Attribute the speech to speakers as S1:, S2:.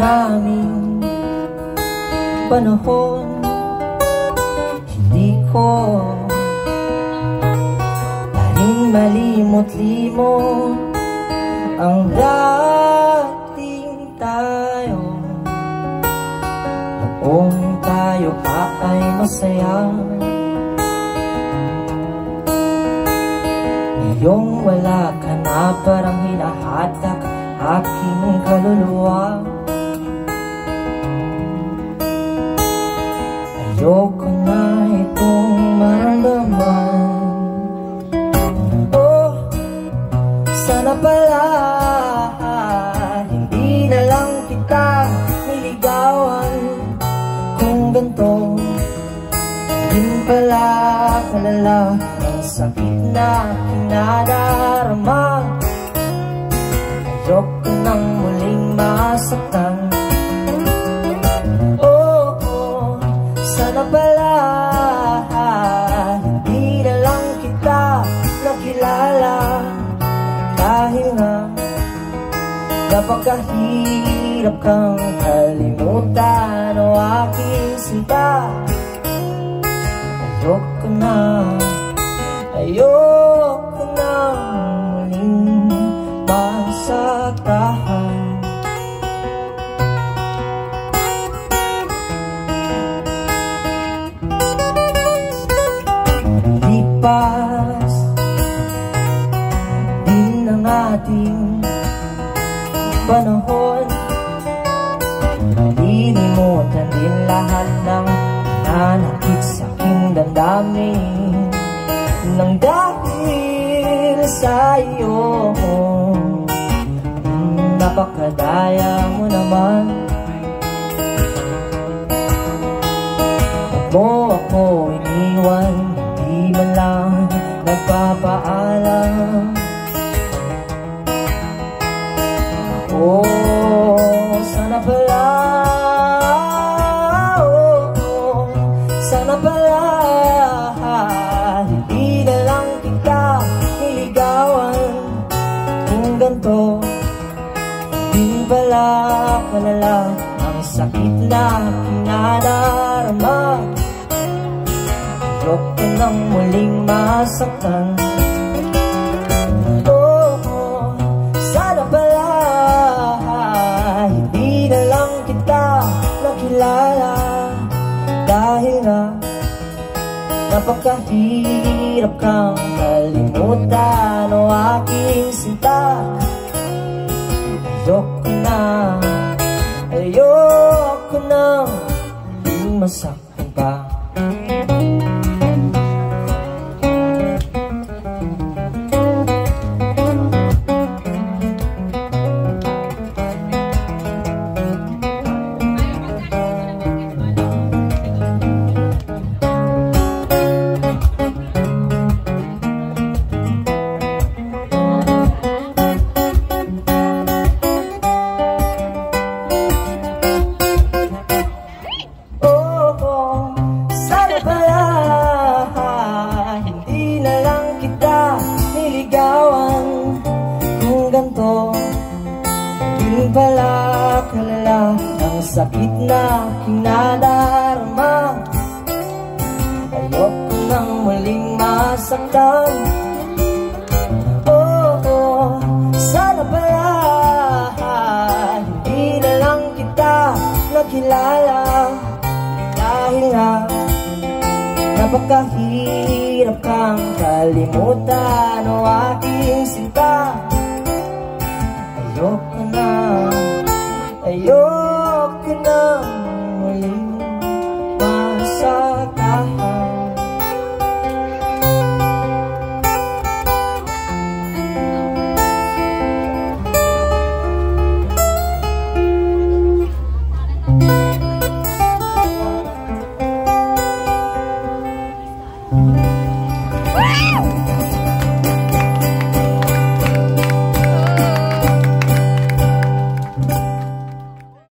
S1: naming panahon. Hindi ko maring malimot-limot ang dating tayo. Noong tayo pa ay masaya, ngayong wala ka na, parang hinahatak aking kaluluwa. Ayoko na itong maramdaman. Oh, sana pala hindi na lang kita niligawan. Kung ganito, din pala kalala ang sakit na kinadarama. Ayoko nang muling masaktan. Sana pala hindi na lang kita nakilala, dahil nga napakahirap kang kalimutan o aking sinta. Ayoko na muling masaktan. Lipas din ang ating panahon, nalilimutan din lahat ng nanakit sa aking damdamin. Nang dahil sa iyo, napakadaya mo naman. Huwag mo ako iniwan, di man lang nagpapaalam. Oh, sana pala, sana pala hindi na lang kita niligawan. Kung ganito, di pala kalala ang sakit na kinadarama. Ayoko nang muling masaktan. Oh, sana pala hindi na lang kita nakilala, dahil nga napakahirap kang kalimutan o aking sinta. Ayoko na muling masaktan pa. Di pala kalala ang sakit na kinadarama. Ayoko nang muling masaktan. Oh, sana pala hindi na lang kita nakilala, dahil nga napakahirap kang kalimutan o aking sinta. Ayoko na muling masaktan.
S2: Wow!